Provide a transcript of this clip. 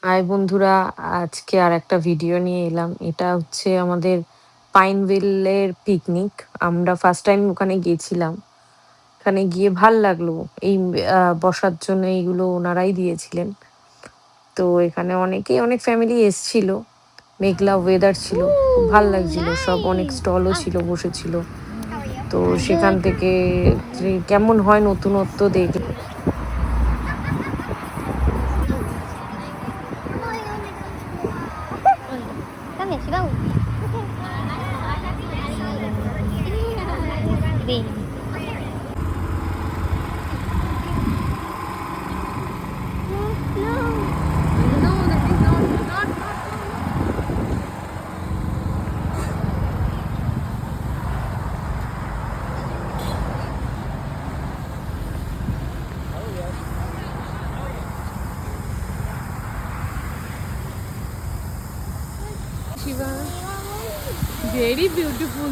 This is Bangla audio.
হাই বন্ধুরা, আজকে আর একটা ভিডিও নিয়ে এলাম। এটা হচ্ছে আমাদের পাইনভিলের পিকনিক। আমরা ফার্স্ট টাইম ওখানে গিয়েছিলাম। ওখানে গিয়ে ভাল লাগলো। এই বসার জন্য এইগুলো ওনারাই দিয়েছিলেন। তো এখানে অনেক ফ্যামিলি এসছিল। মেঘলা ওয়েদার ছিল, খুব ভাল লাগছিল। সব অনেক স্টলও ছিল, বসেছিল। তো সেখান থেকে যে কেমন হয় নতুনত্ব দেখলাম। Come here, Shiva. Green. Shiva, very beautiful.